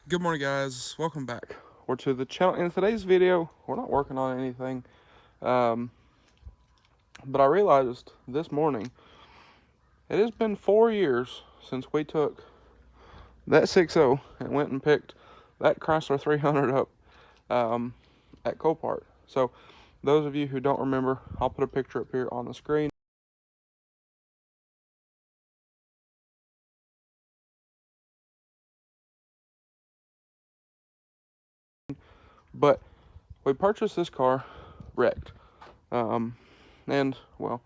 Good morning, guys. Welcome back. We're to the channel. In today's video, we're not working on anything, um, but I realized this morning it has been 4 years since we took that 6.0 and went and picked that Chrysler 300 up at Copart. So, those of you who don't remember, I'll put a picture up here on the screen. But we purchased this car wrecked. And, well,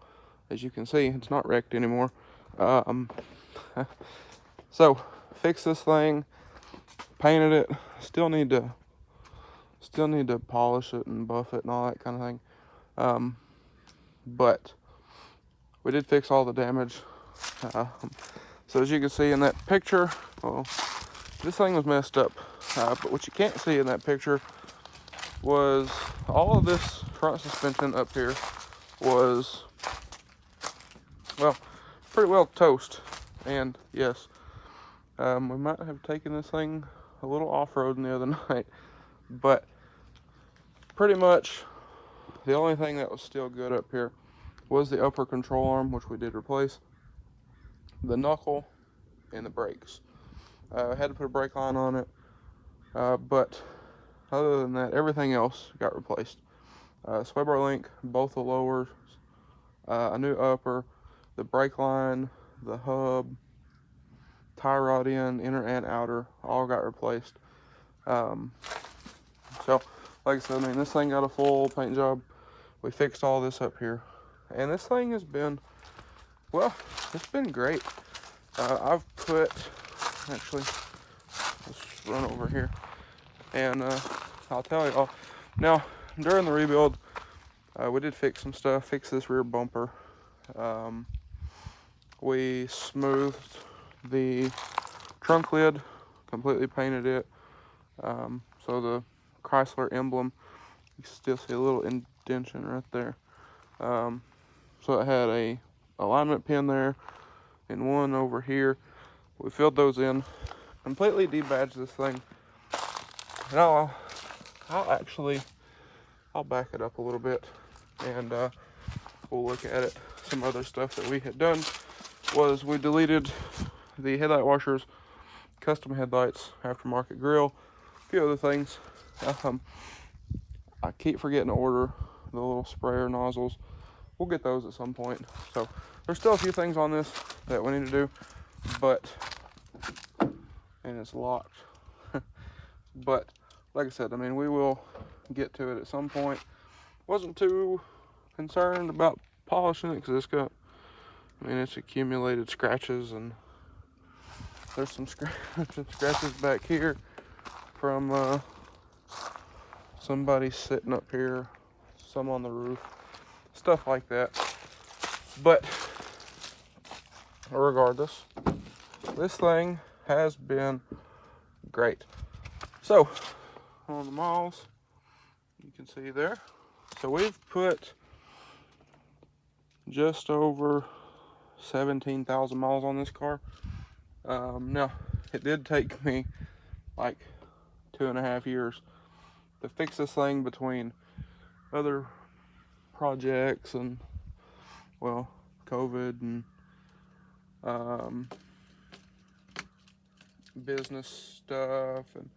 as you can see, it's not wrecked anymore. Um, so, fixed this thing, painted it, still need to polish it and buff it and all that kind of thing. But we did fix all the damage. So as you can see in that picture, well, this thing was messed up. But what you can't see in that picture was all of this front suspension up here was, well, pretty well toast. And yes, we might have taken this thing a little off-roading the other night, but pretty much the only thing that was still good up here was the upper control arm, which we did replace, the knuckle, and the brakes. I had to put a brake line on it, but other than that, everything else got replaced. Sway bar link, both the lowers, a new upper, the brake line, the hub, tie rod inner and outer, all got replaced. So, like I said, I mean, this thing got a full paint job. We fixed all this up here, and this thing has been, well, it's been great. I've put, actually, let's run over here, and I'll tell y'all. Now, during the rebuild, we did fix some stuff, fix this rear bumper. We smoothed the trunk lid, completely painted it. So the Chrysler emblem, you can still see a little indentation right there. So it had a alignment pin there and one over here. We filled those in, completely debadged this thing. Now I'll back it up a little bit, and we'll look at it. Some other stuff that we had done was we deleted the headlight washers, custom headlights, aftermarket grill, a few other things. I keep forgetting to order the little sprayer nozzles. We'll get those at some point. So there's still a few things on this that we need to do, and it's locked. But like I said, I mean, we will get to it at some point. Wasn't too concerned about polishing it because it's accumulated scratches, and there's some scratches back here from somebody sitting up here, some on the roof, stuff like that. But regardless, this thing has been great. So on the miles, you can see there. So we've put just over 17,000 miles on this car. Now, it did take me like 2.5 years to fix this thing between other projects and, well, COVID and business stuff and,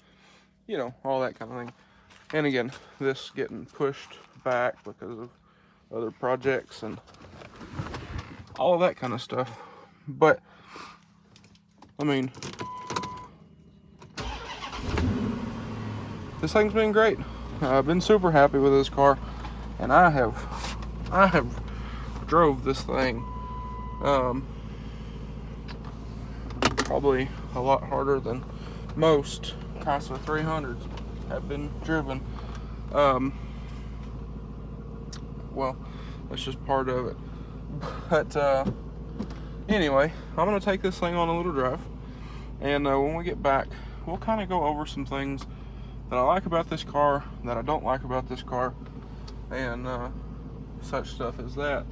all that kind of thing. And again, this getting pushed back because of other projects and all of that kind of stuff. But I mean, this thing's been great. I've been super happy with this car, and I have drove this thing probably a lot harder than most Chrysler 300s have been driven. Well, that's just part of it. But anyway, I'm gonna take this thing on a little drive, and when we get back, we'll kind of go over some things that I like about this car, that I don't like about this car, and such stuff as that.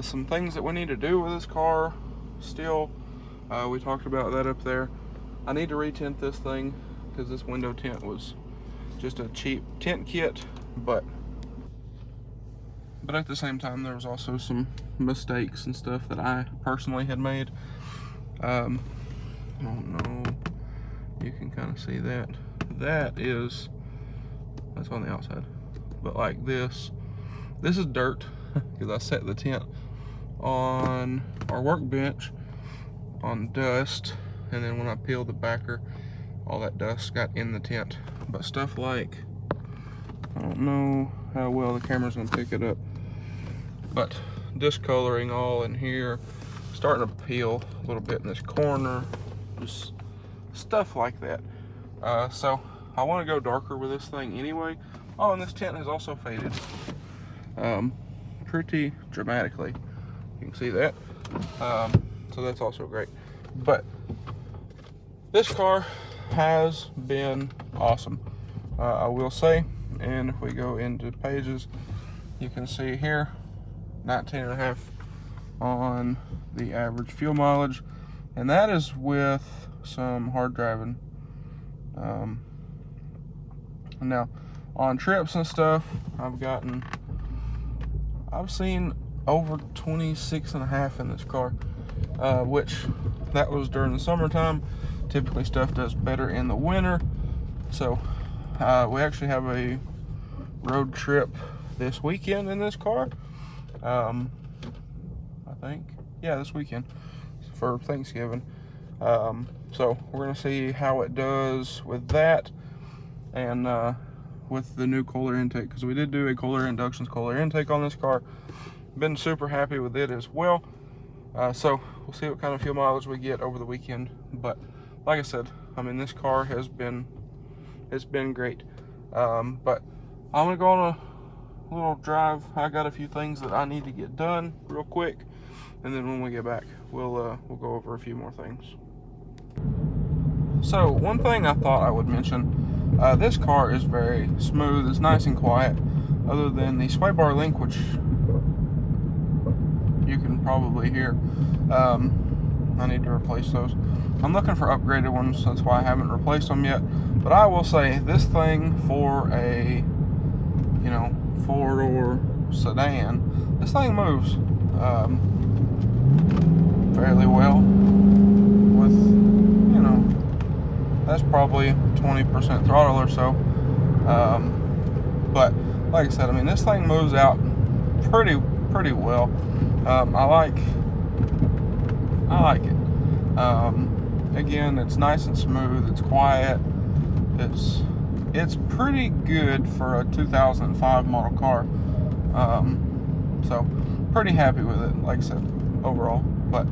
Some things that we need to do with this car still. We talked about that up there. I need to retint this thing. because this window tint was just a cheap tint kit, but at the same time there was also some mistakes and stuff that I personally had made. I don't know, you can kind of see that. That's on the outside, but like this is dirt because I set the tent on our workbench on dust, and then when I peeled the backer, all that dust got in the tent. But stuff like, I don't know how well the camera's gonna pick it up, but discoloring all in here, starting to peel a little bit in this corner, just stuff like that. So I want to go darker with this thing anyway. Oh, and this tent has also faded pretty dramatically. You can see that. So that's also great. But this car has been awesome, I will say. And if we go into pages, you can see here 19.5 on the average fuel mileage, and that is with some hard driving. Now on trips and stuff, I've seen over 26.5 in this car, which that was during the summertime. Typically stuff does better in the winter. So we actually have a road trip this weekend in this car. I think, yeah, this weekend for Thanksgiving. So we're gonna see how it does with that, and with the new cooler intake, because we did do a cooler intake on this car. Been super happy with it as well. So we'll see what kind of fuel mileage we get over the weekend. But like I said, I mean, this car it's been great. But I'm gonna go on a little drive. I got a few things that I need to get done real quick, and then when we get back, we'll go over a few more things. So one thing I thought I would mention, this car is very smooth. It's nice and quiet, other than the sway bar link, which you can probably hear. I need to replace those. I'm looking for upgraded ones, that's why I haven't replaced them yet. But I will say, this thing for a, 4-door sedan, this thing moves fairly well with, that's probably 20% throttle or so. But like I said, I mean, this thing moves out pretty well. I like it. Again, it's nice and smooth. It's quiet. It's pretty good for a 2005 model car. So pretty happy with it, like I said, overall. But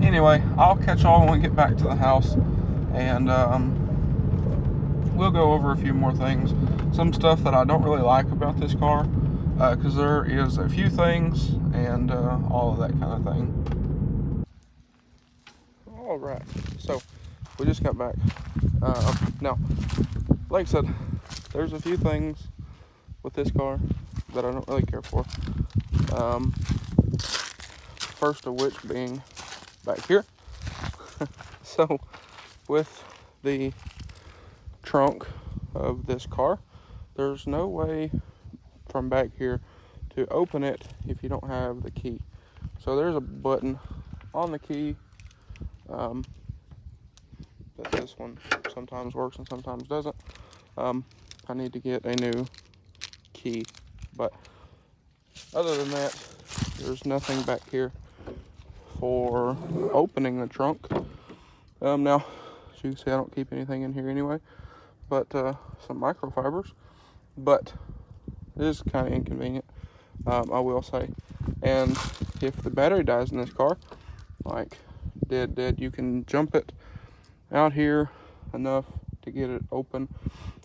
anyway, I'll catch y'all when we get back to the house, and we'll go over a few more things. Some stuff that I don't really like about this car, because there is a few things, and all of that kind of thing. All right, so we just got back. Now, like I said, there's a few things with this car that I don't really care for. First of which being back here. So with the trunk of this car, there's no way from back here to open it if you don't have the key. So there's a button on the key that this one sometimes works and sometimes doesn't. I need to get a new key, but other than that, there's nothing back here for opening the trunk. Now, as you can see, I don't keep anything in here anyway, but some microfibers, but it is kind of inconvenient, I will say. And if the battery dies in this car, like dead, you can jump it out here enough to get it open,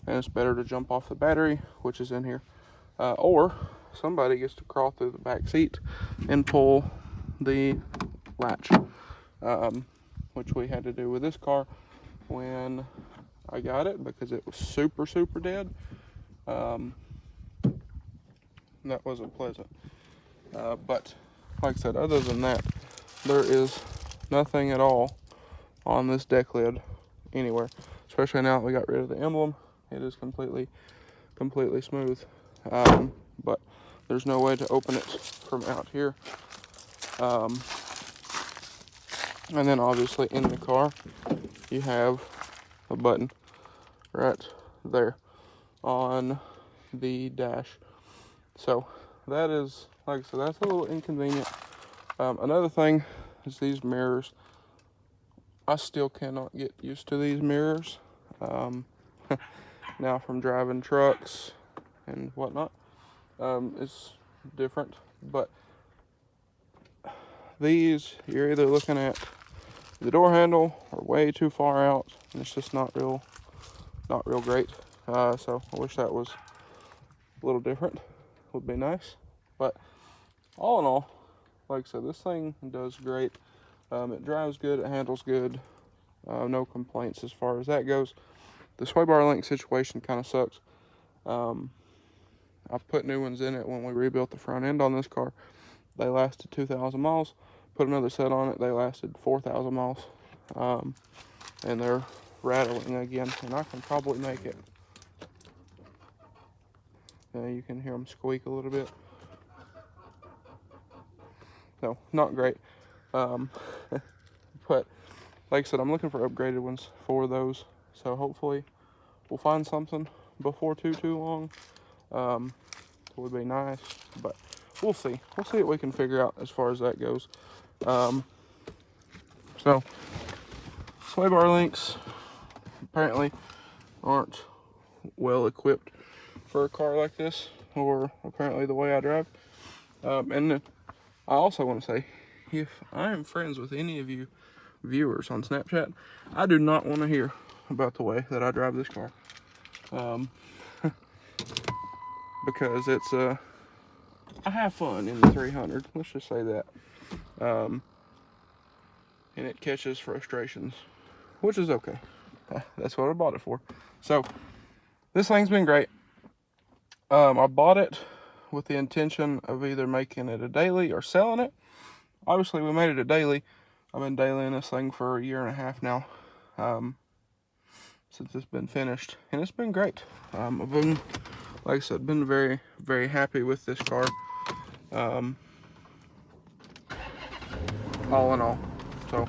and it's better to jump off the battery, which is in here, or somebody gets to crawl through the back seat and pull the latch, which we had to do with this car when I got it, because it was super dead. That wasn't pleasant. But like I said, other than that, there is nothing at all on this deck lid anywhere. especially now that we got rid of the emblem. It is completely smooth. But there's no way to open it from out here. And then obviously in the car, you have a button right there on the dash. So that is, like I said, that's a little inconvenient. Another thing is these mirrors. I still cannot get used to these mirrors. Now from driving trucks and whatnot, it's different. But these, you're either looking at the door handle or way too far out, and it's just not real great. So I wish that was a little different. Would be nice. But all in all, like I said, this thing does great. It drives good, it handles good. No complaints as far as that goes. The sway bar link situation kind of sucks. I put new ones in it when we rebuilt the front end on this car. They lasted 2,000 miles. Put another set on it, they lasted 4,000 miles. And they're rattling again, and I can probably make it. You can hear them squeak a little bit. So, not great. But, like I said, I'm looking for upgraded ones for those. So, hopefully, we'll find something before too long. It would be nice, but we'll see. We'll see what we can figure out as far as that goes. So, sway bar links apparently aren't well equipped for a car like this, or apparently the way I drive. And I also want to say, if I am friends with any of you viewers on Snapchat, I do not want to hear about the way that I drive this car. Because it's I have fun in the 300, let's just say that. And it catches frustrations, which is okay. That's what I bought it for. So this thing's been great. I bought it with the intention of either making it a daily or selling it. Obviously we made it a daily. I've been dailying this thing for a year and a half now, since it's been finished, and it's been great. I've been, like I said, been very, very happy with this car. All in all. So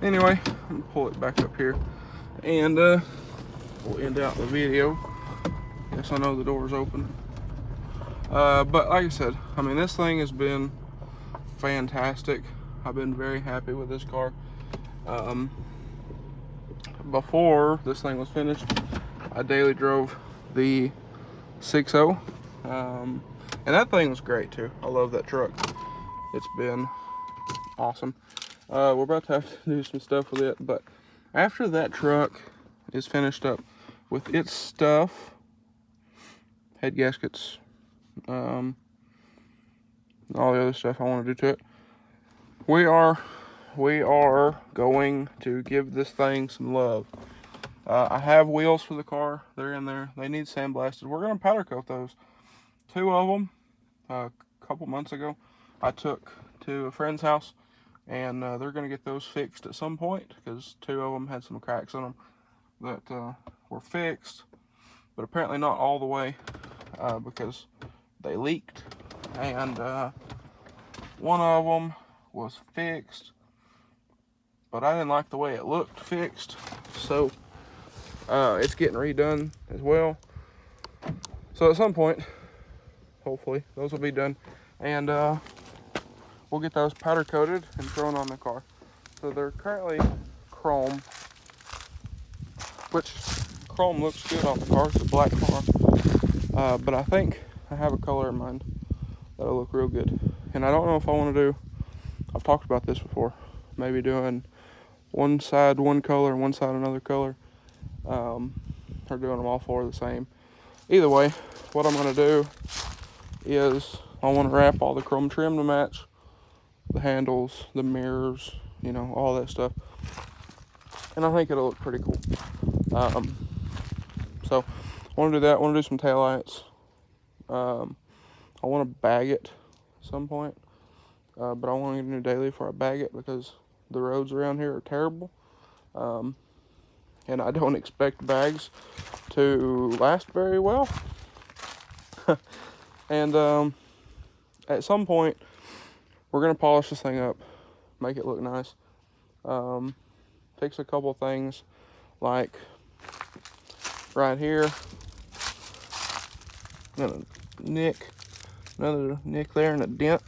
anyway, I'm gonna pull it back up here, and we'll end out the video. Yes, I know the door's open. But like I said, I mean, this thing has been fantastic. I've been very happy with this car. Before this thing was finished, I daily drove the 6.0, and that thing was great too. I love that truck. It's been awesome. We're about to have to do some stuff with it, but after that truck is finished up with its stuff, head gaskets, all the other stuff I want to do to it, we are going to give this thing some love. I have wheels for the car. They're in there. They need sandblasted. We're going to powder coat those. 2 of them, a couple months ago, I took to a friend's house, and they're going to get those fixed at some point, because 2 of them had some cracks in them that were fixed, but apparently not all the way, because they leaked, and one of them was fixed, but I didn't like the way it looked fixed, so it's getting redone as well. So at some point, hopefully, those will be done, and we'll get those powder coated and thrown on the car. So they're currently chrome, which chrome looks good on the car. It's a black car, but I think I have a color in mind that'll look real good. And I don't know if I want to do, I've talked about this before, maybe doing one side one color and one side another color, or doing them all 4 the same. Either way, what I'm going to do is I want to wrap all the chrome trim to match the handles, the mirrors, you know, all that stuff, and I think it'll look pretty cool. So I want to do that. I want to do some taillights. I want to bag it at some point, but I want to get a new daily before I bag it, because the roads around here are terrible. and I don't expect bags to last very well. And at some point, we're going to polish this thing up, make it look nice. Fix a couple things, like right here, another nick there, and a dent.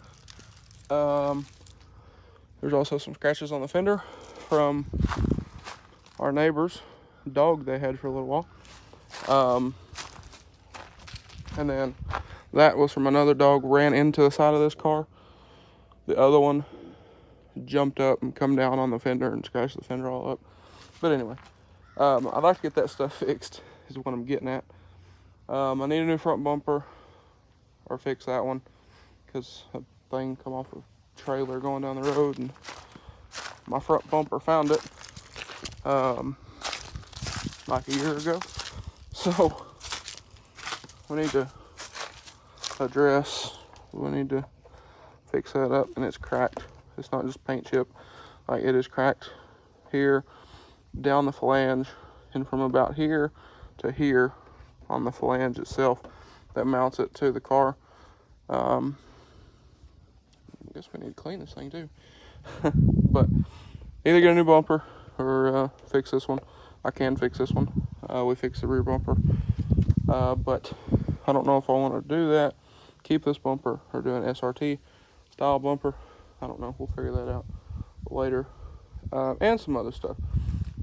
There's also some scratches on the fender from our neighbor's dog they had for a little while. And then that was from another dog ran into the side of this car. The other one jumped up and come down on the fender and scratched the fender all up. But anyway, I'd like to get that stuff fixed is what I'm getting at. I need a new front bumper, or fix that one, because a thing come off a trailer going down the road and my front bumper found it like a year ago. So we need to fix that up, and it's cracked. It's not just paint chip, like it is cracked here, down the flange, and from about here to here on the flange itself that mounts it to the car. I guess we need to clean this thing too. But either get a new bumper or fix this one. I can fix this one. We fixed the rear bumper, but I don't know if I want to do that, keep this bumper, or do an SRT style bumper. I don't know. We'll figure that out later. And some other stuff.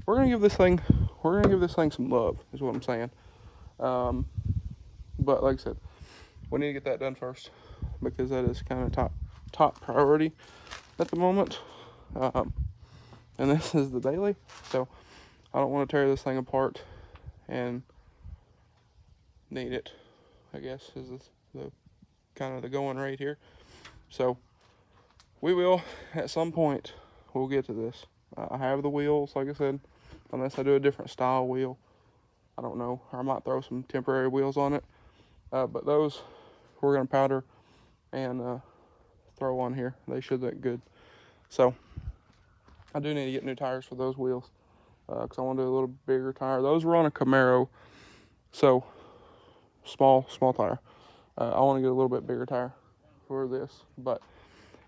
We're gonna give this thing some love, is what I'm saying. But like I said, we need to get that done first, because that is kind of top priority at the moment. And this is the daily, so I don't want to tear this thing apart and need it, I guess, is the kind of the going rate here. So we will, at some point, we'll get to this. I have the wheels, like I said, unless I do a different style wheel. I don't know, or I might throw some temporary wheels on it. But those we're going to powder and throw on here. They should look good. So I do need to get new tires for those wheels, because I want to do a little bigger tire. Those were on a Camaro, so small tire. I want to get a little bit bigger tire for this. But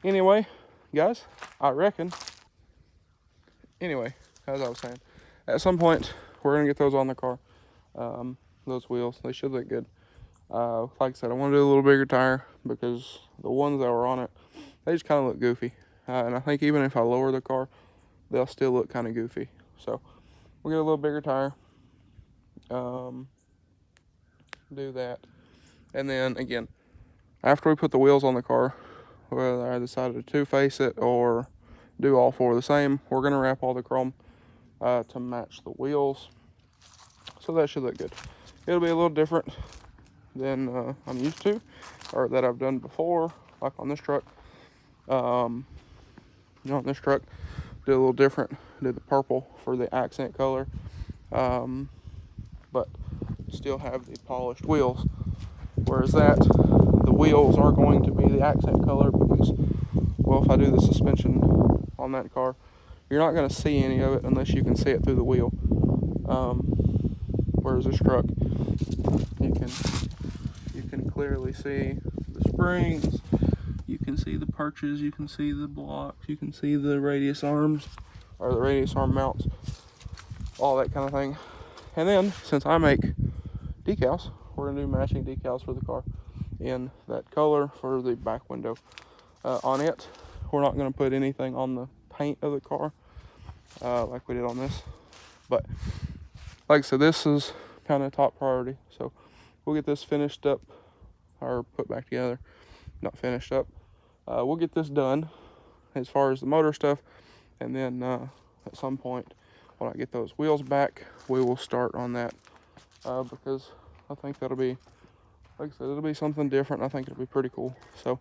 anyway, guys, anyway, as I was saying, at some point we're going to get those on the car. Those wheels, they should look good. Like I said, I want to do a little bigger tire, because the ones that were on it, they just kind of look goofy. And I think even if I lower the car, they'll still look kind of goofy. So we'll get a little bigger tire, do that. And then again, after we put the wheels on the car, whether I decided to two-face it or do all four the same, we're going to wrap all the chrome to match the wheels. So that should look good. It'll be a little different than I'm used to, or that I've done before, like on this truck. On this truck, did a little different. Did the purple for the accent color, but still have the polished wheels. Whereas the wheels are going to be the accent color, because, well, if I do the suspension on that car, you're not going to see any of it unless you can see it through the wheel. Whereas this truck, you can clearly see the springs, you can see the perches, you can see the blocks, you can see the radius arms, or the radius arm mounts, all that kind of thing. And then, since I make decals, we're going to do matching decals for the car in that color for the back window. On it, we're not going to put anything on the paint of the car like we did on this. But like I said, this is kind of top priority. So we'll get this finished up, or put back together. Not finished up. We'll get this done as far as the motor stuff. And then at some point, when I get those wheels back, we will start on that. Because I think that'll be, like I said, it'll be something different. I think it'll be pretty cool. So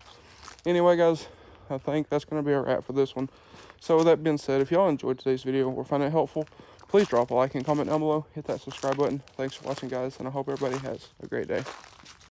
anyway, guys, I think that's going to be our wrap for this one. So with that being said, if y'all enjoyed today's video or found it helpful, please drop a like and comment down below. Hit that subscribe button. Thanks for watching, guys, and I hope everybody has a great day.